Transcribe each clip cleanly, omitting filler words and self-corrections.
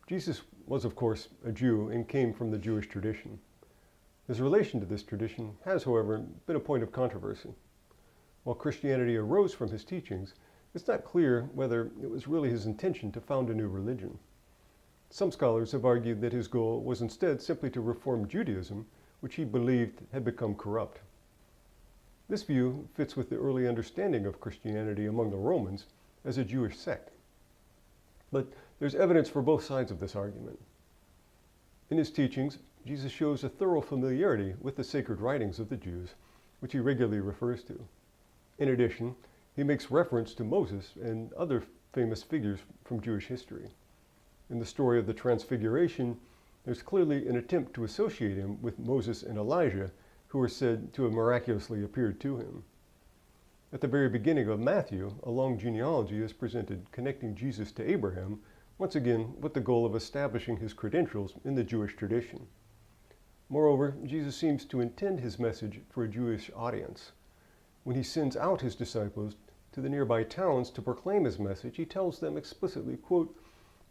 Jesus was, of course, a Jew and came from the Jewish tradition. His relation to this tradition has, however, been a point of controversy. While Christianity arose from his teachings, it's not clear whether it was really his intention to found a new religion. Some scholars have argued that his goal was instead simply to reform Judaism, which he believed had become corrupt. This view fits with the early understanding of Christianity among the Romans as a Jewish sect. But there's evidence for both sides of this argument. In his teachings, Jesus shows a thorough familiarity with the sacred writings of the Jews, which he regularly refers to. In addition, he makes reference to Moses and other famous figures from Jewish history. In the story of the Transfiguration, there's clearly an attempt to associate him with Moses and Elijah, who are said to have miraculously appeared to him. At the very beginning of Matthew, a long genealogy is presented connecting Jesus to Abraham, once again with the goal of establishing his credentials in the Jewish tradition. Moreover, Jesus seems to intend his message for a Jewish audience. When he sends out his disciples to the nearby towns to proclaim his message, he tells them explicitly, quote,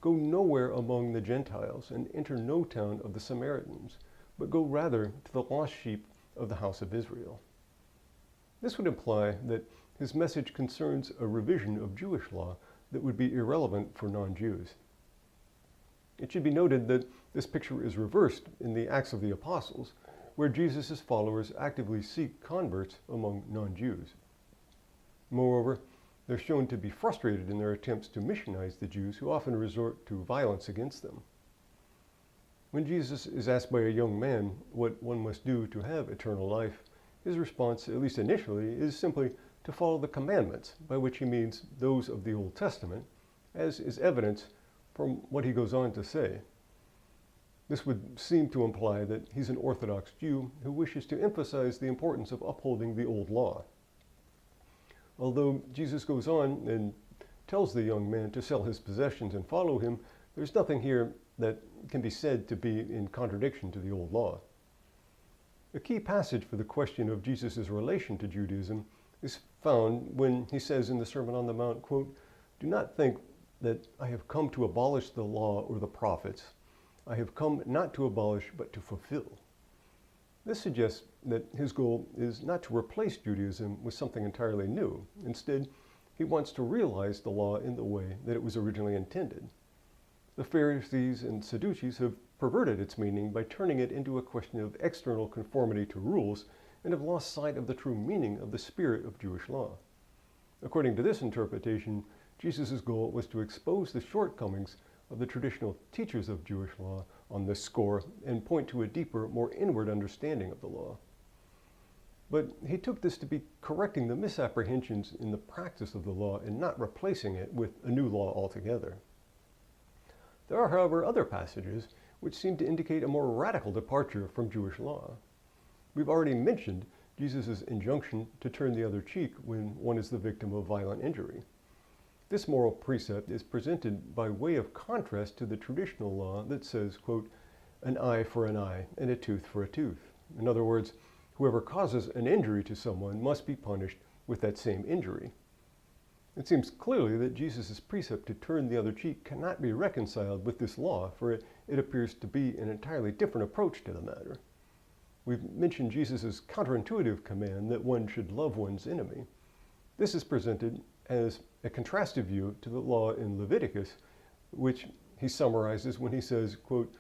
"Go nowhere among the Gentiles and enter no town of the Samaritans, but go rather to the lost sheep of the house of Israel." This would imply that his message concerns a revision of Jewish law that would be irrelevant for non-Jews. It should be noted that this picture is reversed in the Acts of the Apostles, where Jesus' followers actively seek converts among non-Jews. Moreover, they're shown to be frustrated in their attempts to missionize the Jews, who often resort to violence against them. When Jesus is asked by a young man what one must do to have eternal life, his response, at least initially, is simply to follow the commandments, by which he means those of the Old Testament, as is evidence from what he goes on to say. This would seem to imply that he's an Orthodox Jew who wishes to emphasize the importance of upholding the old law. Although Jesus goes on and tells the young man to sell his possessions and follow him, there's nothing here that can be said to be in contradiction to the old law. A key passage for the question of Jesus' relation to Judaism is found when he says in the Sermon on the Mount, quote, "Do not think that I have come to abolish the law or the prophets. I have come not to abolish, but to fulfill." This suggests that his goal is not to replace Judaism with something entirely new. Instead, he wants to realize the law in the way that it was originally intended. The Pharisees and Sadducees have perverted its meaning by turning it into a question of external conformity to rules and have lost sight of the true meaning of the spirit of Jewish law. According to this interpretation, Jesus' goal was to expose the shortcomings of the traditional teachers of Jewish law on this score and point to a deeper, more inward understanding of the law. But he took this to be correcting the misapprehensions in the practice of the law and not replacing it with a new law altogether. There are, however, other passages which seem to indicate a more radical departure from Jewish law. We've already mentioned Jesus' injunction to turn the other cheek when one is the victim of violent injury. This moral precept is presented by way of contrast to the traditional law that says, quote, "An eye for an eye and a tooth for a tooth." In other words, whoever causes an injury to someone must be punished with that same injury. It seems clearly that Jesus' precept to turn the other cheek cannot be reconciled with this law, for it appears to be an entirely different approach to the matter. We've mentioned Jesus' counterintuitive command that one should love one's enemy. This is presented as a contrastive view to the law in Leviticus, which he summarizes when he says, quote,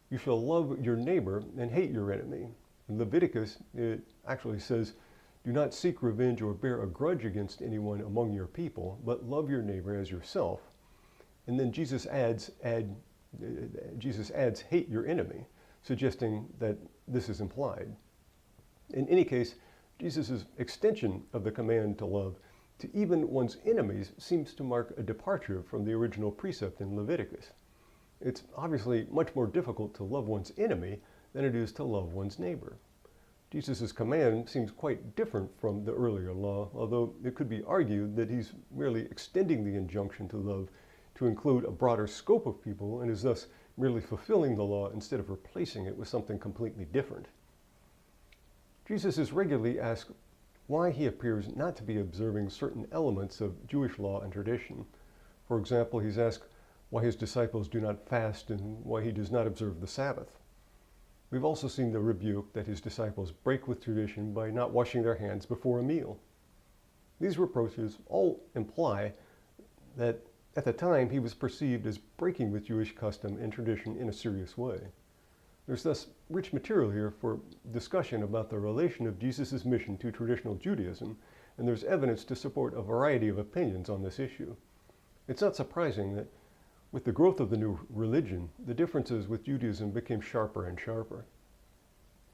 "You shall love your neighbor and hate your enemy." In Leviticus, it actually says, "Do not seek revenge or bear a grudge against anyone among your people, but love your neighbor as yourself." And then Jesus adds, "hate your enemy," suggesting that this is implied. In any case, Jesus' extension of the command to love to even one's enemies seems to mark a departure from the original precept in Leviticus. It's obviously much more difficult to love one's enemy than it is to love one's neighbor. Jesus' command seems quite different from the earlier law, although it could be argued that he's merely extending the injunction to love to include a broader scope of people and is thus merely fulfilling the law instead of replacing it with something completely different. Jesus is regularly asked why he appears not to be observing certain elements of Jewish law and tradition. For example, he's asked why his disciples do not fast and why he does not observe the Sabbath. We've also seen the rebuke that his disciples break with tradition by not washing their hands before a meal. These reproaches all imply that at the time he was perceived as breaking with Jewish custom and tradition in a serious way. There's thus rich material here for discussion about the relation of Jesus' mission to traditional Judaism, and there's evidence to support a variety of opinions on this issue. It's not surprising that with the growth of the new religion, the differences with Judaism became sharper and sharper.